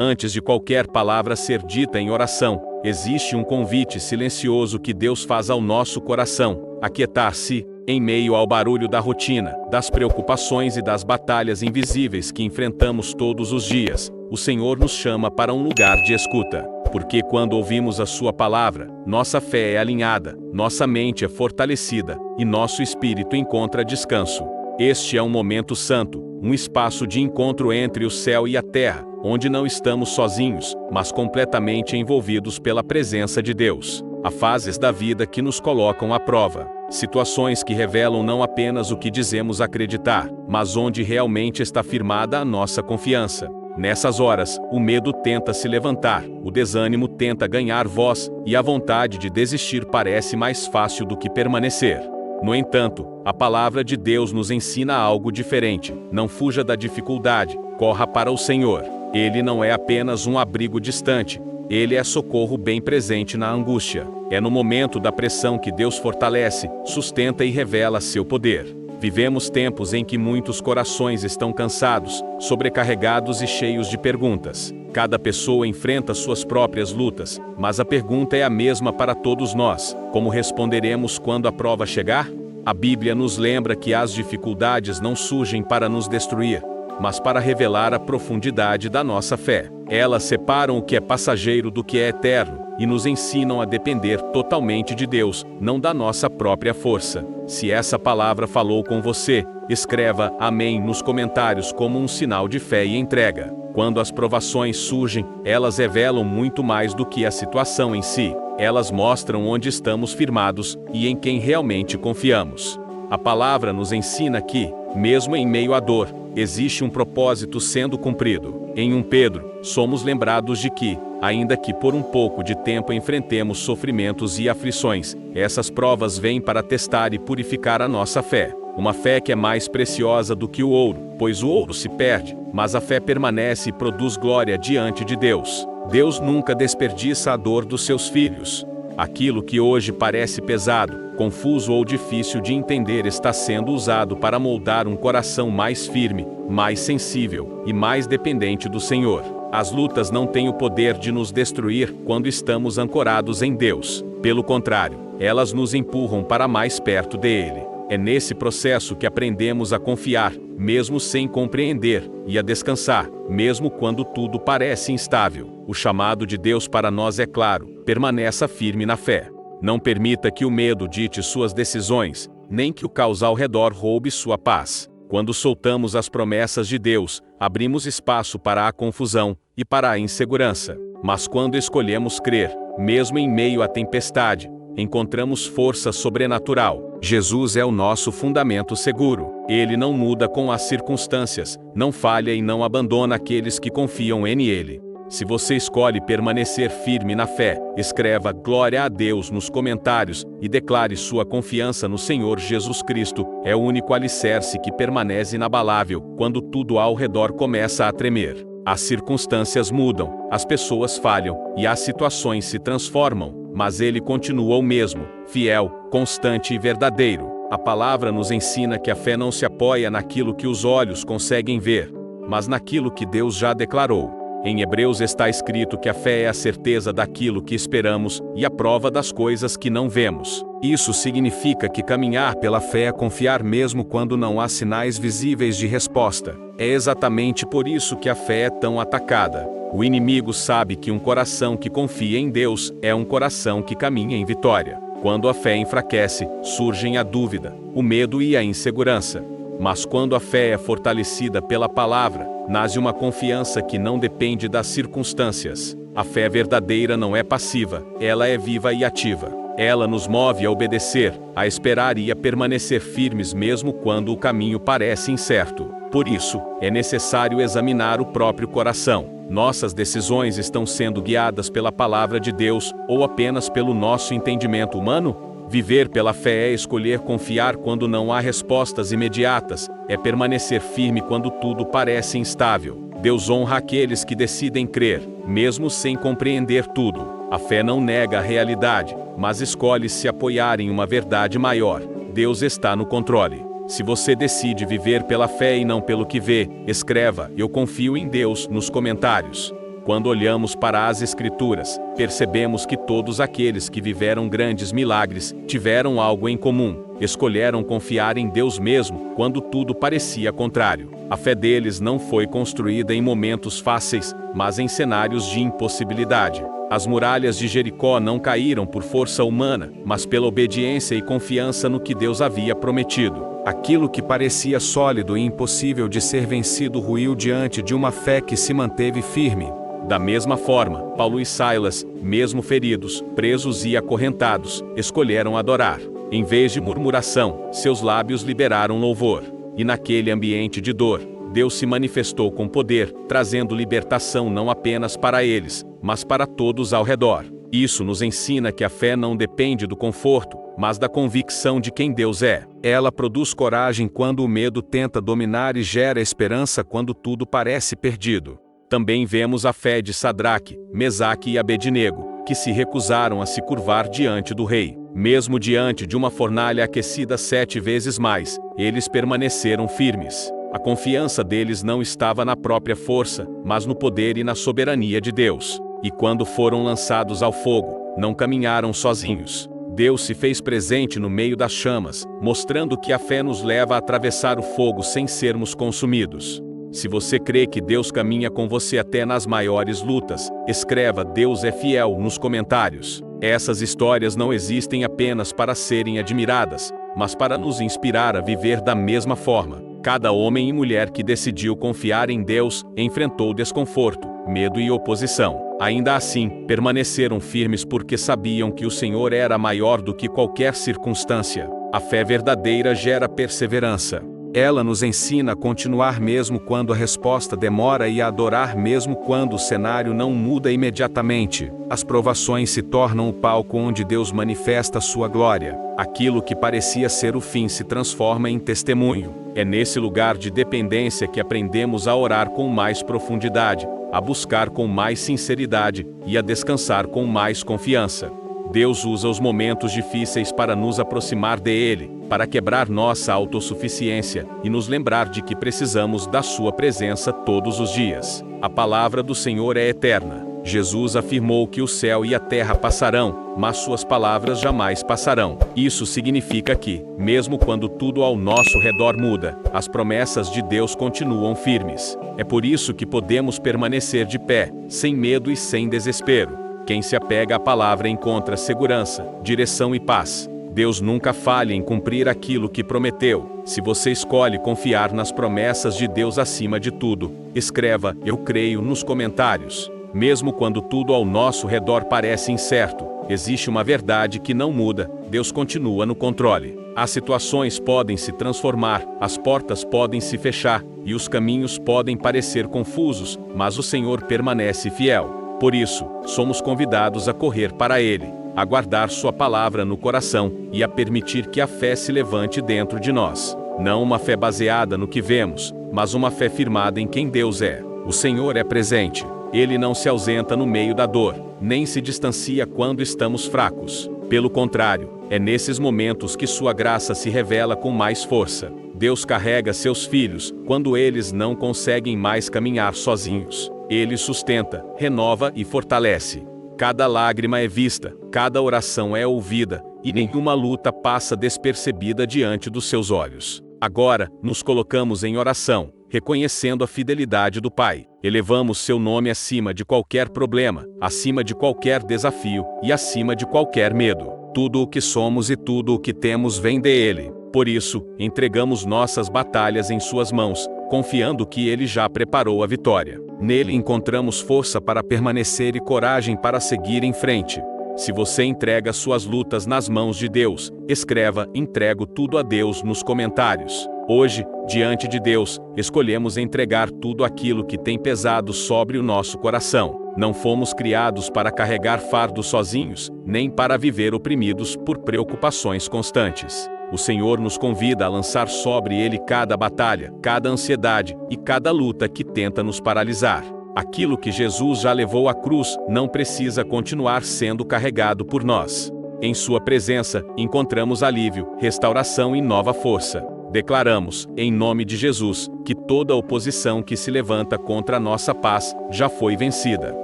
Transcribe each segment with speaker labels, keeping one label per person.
Speaker 1: Antes de qualquer palavra ser dita em oração, existe um convite silencioso que Deus faz ao nosso coração: aquietar-se, em meio ao barulho da rotina, das preocupações e das batalhas invisíveis que enfrentamos todos os dias. O Senhor nos chama para um lugar de escuta. Porque quando ouvimos a sua palavra, nossa fé é alinhada, nossa mente é fortalecida e nosso espírito encontra descanso. Este é um momento santo, um espaço de encontro entre o céu e a terra, onde não estamos sozinhos, mas completamente envolvidos pela presença de Deus. Há fases da vida que nos colocam à prova, situações que revelam não apenas o que dizemos acreditar, mas onde realmente está firmada a nossa confiança. Nessas horas, o medo tenta se levantar, o desânimo tenta ganhar voz, e a vontade de desistir parece mais fácil do que permanecer. No entanto, a palavra de Deus nos ensina algo diferente. Não fuja da dificuldade, corra para o Senhor. Ele não é apenas um abrigo distante, ele é socorro bem presente na angústia. É no momento da pressão que Deus fortalece, sustenta e revela seu poder. Vivemos tempos em que muitos corações estão cansados, sobrecarregados e cheios de perguntas. Cada pessoa enfrenta suas próprias lutas, mas a pergunta é a mesma para todos nós: como responderemos quando a prova chegar? A Bíblia nos lembra que as dificuldades não surgem para nos destruir, mas para revelar a profundidade da nossa fé. Elas separam o que é passageiro do que é eterno, e nos ensinam a depender totalmente de Deus, não da nossa própria força. Se essa palavra falou com você, escreva amém nos comentários como um sinal de fé e entrega. Quando as provações surgem, elas revelam muito mais do que a situação em si. Elas mostram onde estamos firmados e em quem realmente confiamos. A palavra nos ensina que, mesmo em meio à dor, existe um propósito sendo cumprido. Em 1 Pedro, somos lembrados de que, ainda que por um pouco de tempo enfrentemos sofrimentos e aflições, essas provas vêm para testar e purificar a nossa fé. Uma fé que é mais preciosa do que o ouro, pois o ouro se perde, mas a fé permanece e produz glória diante de Deus. Deus nunca desperdiça a dor dos seus filhos. Aquilo que hoje parece pesado, confuso ou difícil de entender está sendo usado para moldar um coração mais firme, mais sensível e mais dependente do Senhor. As lutas não têm o poder de nos destruir quando estamos ancorados em Deus. Pelo contrário, elas nos empurram para mais perto dele. É nesse processo que aprendemos a confiar, mesmo sem compreender, e a descansar, mesmo quando tudo parece instável. O chamado de Deus para nós é claro: permaneça firme na fé. Não permita que o medo dite suas decisões, nem que o caos ao redor roube sua paz. Quando soltamos as promessas de Deus, abrimos espaço para a confusão e para a insegurança. Mas quando escolhemos crer, mesmo em meio à tempestade, encontramos força sobrenatural. Jesus é o nosso fundamento seguro. Ele não muda com as circunstâncias, não falha e não abandona aqueles que confiam nele. Se você escolhe permanecer firme na fé, escreva glória a Deus nos comentários e declare sua confiança no Senhor Jesus Cristo. É o único alicerce que permanece inabalável quando tudo ao redor começa a tremer. As circunstâncias mudam, as pessoas falham e as situações se transformam, mas ele continua o mesmo, fiel, constante e verdadeiro. A palavra nos ensina que a fé não se apoia naquilo que os olhos conseguem ver, mas naquilo que Deus já declarou. Em Hebreus está escrito que a fé é a certeza daquilo que esperamos e a prova das coisas que não vemos. Isso significa que caminhar pela fé é confiar mesmo quando não há sinais visíveis de resposta. É exatamente por isso que a fé é tão atacada. O inimigo sabe que um coração que confia em Deus é um coração que caminha em vitória. Quando a fé enfraquece, surgem a dúvida, o medo e a insegurança. Mas quando a fé é fortalecida pela palavra, nasce uma confiança que não depende das circunstâncias. A fé verdadeira não é passiva, ela é viva e ativa. Ela nos move a obedecer, a esperar e a permanecer firmes mesmo quando o caminho parece incerto. Por isso, é necessário examinar o próprio coração. Nossas decisões estão sendo guiadas pela palavra de Deus ou apenas pelo nosso entendimento humano? Viver pela fé é escolher confiar quando não há respostas imediatas, é permanecer firme quando tudo parece instável. Deus honra aqueles que decidem crer, mesmo sem compreender tudo. A fé não nega a realidade, mas escolhe se apoiar em uma verdade maior. Deus está no controle. Se você decide viver pela fé e não pelo que vê, escreva "Eu confio em Deus" nos comentários. Quando olhamos para as Escrituras, percebemos que todos aqueles que viveram grandes milagres tiveram algo em comum: escolheram confiar em Deus mesmo quando tudo parecia contrário. A fé deles não foi construída em momentos fáceis, mas em cenários de impossibilidade. As muralhas de Jericó não caíram por força humana, mas pela obediência e confiança no que Deus havia prometido. Aquilo que parecia sólido e impossível de ser vencido ruiu diante de uma fé que se manteve firme. Da mesma forma, Paulo e Silas, mesmo feridos, presos e acorrentados, escolheram adorar. Em vez de murmuração, seus lábios liberaram louvor. E naquele ambiente de dor, Deus se manifestou com poder, trazendo libertação não apenas para eles, mas para todos ao redor. Isso nos ensina que a fé não depende do conforto, mas da convicção de quem Deus é. Ela produz coragem quando o medo tenta dominar e gera esperança quando tudo parece perdido. Também vemos a fé de Sadraque, Mesaque e Abednego, que se recusaram a se curvar diante do rei. Mesmo diante de uma fornalha aquecida 7 vezes mais, eles permaneceram firmes. A confiança deles não estava na própria força, mas no poder e na soberania de Deus. E quando foram lançados ao fogo, não caminharam sozinhos. Deus se fez presente no meio das chamas, mostrando que a fé nos leva a atravessar o fogo sem sermos consumidos. Se você crê que Deus caminha com você até nas maiores lutas, escreva "Deus é fiel" nos comentários. Essas histórias não existem apenas para serem admiradas, mas para nos inspirar a viver da mesma forma. Cada homem e mulher que decidiu confiar em Deus enfrentou desconforto, medo e oposição. Ainda assim, permaneceram firmes porque sabiam que o Senhor era maior do que qualquer circunstância. A fé verdadeira gera perseverança. Ela nos ensina a continuar mesmo quando a resposta demora e a adorar mesmo quando o cenário não muda imediatamente. As provações se tornam o palco onde Deus manifesta sua glória. Aquilo que parecia ser o fim se transforma em testemunho. É nesse lugar de dependência que aprendemos a orar com mais profundidade, a buscar com mais sinceridade e a descansar com mais confiança. Deus usa os momentos difíceis para nos aproximar dele, para quebrar nossa autossuficiência e nos lembrar de que precisamos da sua presença todos os dias. A palavra do Senhor é eterna. Jesus afirmou que o céu e a terra passarão, mas suas palavras jamais passarão. Isso significa que, mesmo quando tudo ao nosso redor muda, as promessas de Deus continuam firmes. É por isso que podemos permanecer de pé, sem medo e sem desespero. Quem se apega à palavra encontra segurança, direção e paz. Deus nunca falha em cumprir aquilo que prometeu. Se você escolhe confiar nas promessas de Deus acima de tudo, escreva "Eu creio" nos comentários. Mesmo quando tudo ao nosso redor parece incerto, existe uma verdade que não muda: Deus continua no controle. As situações podem se transformar, as portas podem se fechar, e os caminhos podem parecer confusos, mas o Senhor permanece fiel. Por isso, somos convidados a correr para Ele, a guardar Sua palavra no coração e a permitir que a fé se levante dentro de nós. Não uma fé baseada no que vemos, mas uma fé firmada em quem Deus é. O Senhor é presente. Ele não se ausenta no meio da dor, nem se distancia quando estamos fracos. Pelo contrário, é nesses momentos que Sua graça se revela com mais força. Deus carrega seus filhos quando eles não conseguem mais caminhar sozinhos. Ele sustenta, renova e fortalece. Cada lágrima é vista, cada oração é ouvida, e nenhuma luta passa despercebida diante dos seus olhos. Agora, nos colocamos em oração, reconhecendo a fidelidade do Pai. Elevamos seu nome acima de qualquer problema, acima de qualquer desafio e acima de qualquer medo. Tudo o que somos e tudo o que temos vem dele. Por isso, entregamos nossas batalhas em suas mãos, confiando que ele já preparou a vitória. Nele encontramos força para permanecer e coragem para seguir em frente. Se você entrega suas lutas nas mãos de Deus, escreva "Entrego tudo a Deus" nos comentários. Hoje, diante de Deus, escolhemos entregar tudo aquilo que tem pesado sobre o nosso coração. Não fomos criados para carregar fardos sozinhos, nem para viver oprimidos por preocupações constantes. O Senhor nos convida a lançar sobre Ele cada batalha, cada ansiedade e cada luta que tenta nos paralisar. Aquilo que Jesus já levou à cruz não precisa continuar sendo carregado por nós. Em Sua presença, encontramos alívio, restauração e nova força. Declaramos, em nome de Jesus, que toda oposição que se levanta contra a nossa paz já foi vencida.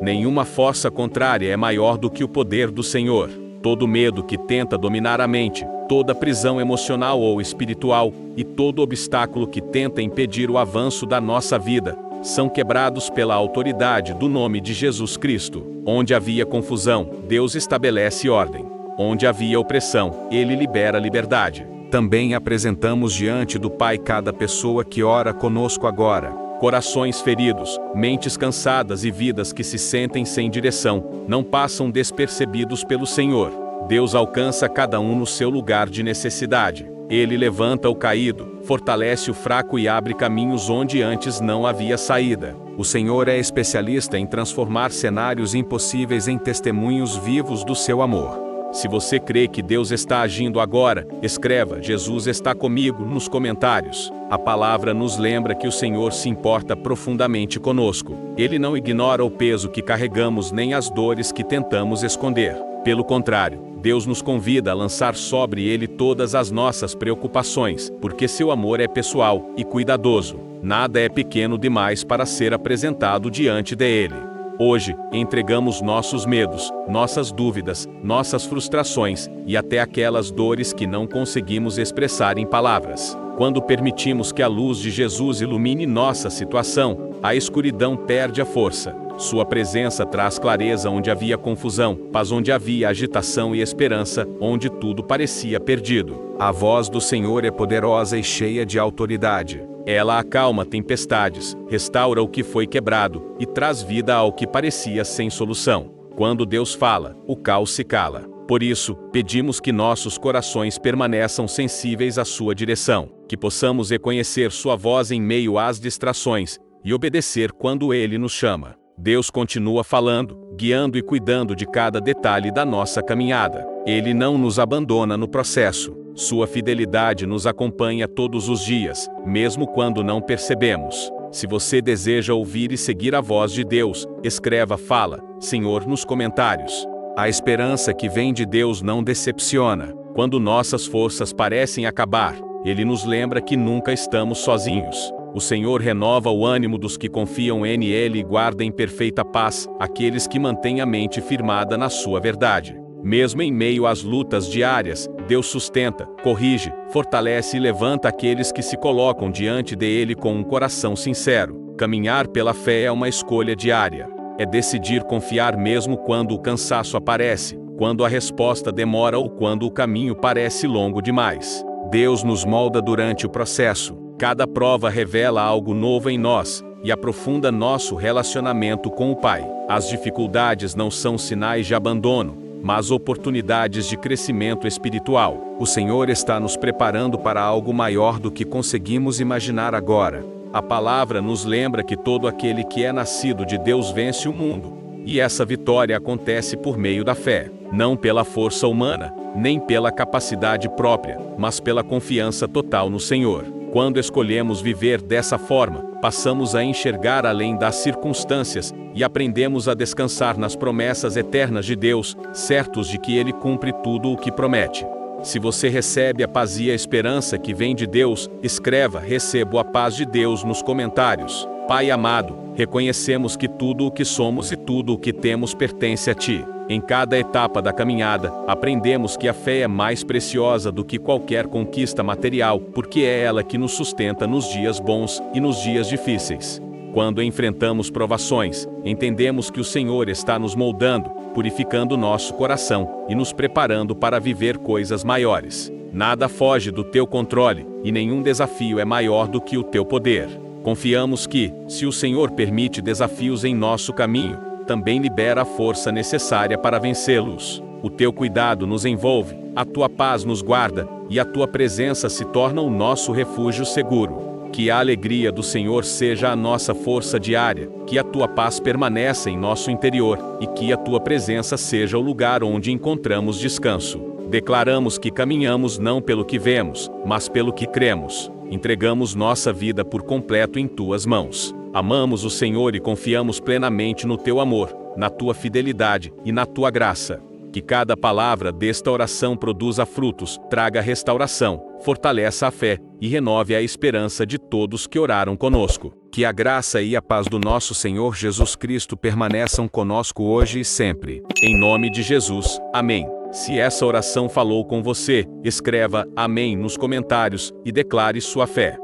Speaker 1: Nenhuma força contrária é maior do que o poder do Senhor. Todo medo que tenta dominar a mente, toda prisão emocional ou espiritual e todo obstáculo que tenta impedir o avanço da nossa vida são quebrados pela autoridade do nome de Jesus Cristo. Onde havia confusão, Deus estabelece ordem. Onde havia opressão, Ele libera liberdade. Também apresentamos diante do Pai cada pessoa que ora conosco agora. Corações feridos, mentes cansadas e vidas que se sentem sem direção, não passam despercebidos pelo Senhor. Deus alcança cada um no seu lugar de necessidade. Ele levanta o caído, fortalece o fraco e abre caminhos onde antes não havia saída. O Senhor é especialista em transformar cenários impossíveis em testemunhos vivos do seu amor. Se você crê que Deus está agindo agora, escreva "Jesus está comigo" nos comentários. A palavra nos lembra que o Senhor se importa profundamente conosco. Ele não ignora o peso que carregamos nem as dores que tentamos esconder. Pelo contrário, Deus nos convida a lançar sobre Ele todas as nossas preocupações, porque seu amor é pessoal e cuidadoso. Nada é pequeno demais para ser apresentado diante dele. Hoje, entregamos nossos medos, nossas dúvidas, nossas frustrações e até aquelas dores que não conseguimos expressar em palavras. Quando permitimos que a luz de Jesus ilumine nossa situação, a escuridão perde a força. Sua presença traz clareza onde havia confusão, paz onde havia agitação e esperança, onde tudo parecia perdido. A voz do Senhor é poderosa e cheia de autoridade. Ela acalma tempestades, restaura o que foi quebrado e traz vida ao que parecia sem solução. Quando Deus fala, o caos se cala. Por isso, pedimos que nossos corações permaneçam sensíveis à sua direção, que possamos reconhecer sua voz em meio às distrações e obedecer quando Ele nos chama. Deus continua falando, guiando e cuidando de cada detalhe da nossa caminhada. Ele não nos abandona no processo. Sua fidelidade nos acompanha todos os dias, mesmo quando não percebemos. Se você deseja ouvir e seguir a voz de Deus, escreva "Fala, Senhor" nos comentários. A esperança que vem de Deus não decepciona. Quando nossas forças parecem acabar, Ele nos lembra que nunca estamos sozinhos. O Senhor renova o ânimo dos que confiam nele e guarda em perfeita paz aqueles que mantêm a mente firmada na sua verdade. Mesmo em meio às lutas diárias, Deus sustenta, corrige, fortalece e levanta aqueles que se colocam diante dele com um coração sincero. Caminhar pela fé é uma escolha diária. É decidir confiar mesmo quando o cansaço aparece, quando a resposta demora ou quando o caminho parece longo demais. Deus nos molda durante o processo. Cada prova revela algo novo em nós e aprofunda nosso relacionamento com o Pai. As dificuldades não são sinais de abandono, mas oportunidades de crescimento espiritual. O Senhor está nos preparando para algo maior do que conseguimos imaginar agora. A palavra nos lembra que todo aquele que é nascido de Deus vence o mundo. E essa vitória acontece por meio da fé, não pela força humana, nem pela capacidade própria, mas pela confiança total no Senhor. Quando escolhemos viver dessa forma, passamos a enxergar além das circunstâncias e aprendemos a descansar nas promessas eternas de Deus, certos de que Ele cumpre tudo o que promete. Se você recebe a paz e a esperança que vem de Deus, escreva "Recebo a paz de Deus" nos comentários. Pai amado, reconhecemos que tudo o que somos e tudo o que temos pertence a Ti. Em cada etapa da caminhada, aprendemos que a fé é mais preciosa do que qualquer conquista material, porque é ela que nos sustenta nos dias bons e nos dias difíceis. Quando enfrentamos provações, entendemos que o Senhor está nos moldando, purificando nosso coração e nos preparando para viver coisas maiores. Nada foge do Teu controle, e nenhum desafio é maior do que o Teu poder. Confiamos que, se o Senhor permite desafios em nosso caminho, também libera a força necessária para vencê-los. O Teu cuidado nos envolve, a Tua paz nos guarda, e a Tua presença se torna o nosso refúgio seguro. Que a alegria do Senhor seja a nossa força diária, que a Tua paz permaneça em nosso interior, e que a Tua presença seja o lugar onde encontramos descanso. Declaramos que caminhamos não pelo que vemos, mas pelo que cremos. Entregamos nossa vida por completo em Tuas mãos. Amamos o Senhor e confiamos plenamente no Teu amor, na Tua fidelidade e na Tua graça. Que cada palavra desta oração produza frutos, traga restauração, fortaleça a fé e renove a esperança de todos que oraram conosco. Que a graça e a paz do nosso Senhor Jesus Cristo permaneçam conosco hoje e sempre. Em nome de Jesus, amém. Se essa oração falou com você, escreva amém nos comentários e declare sua fé.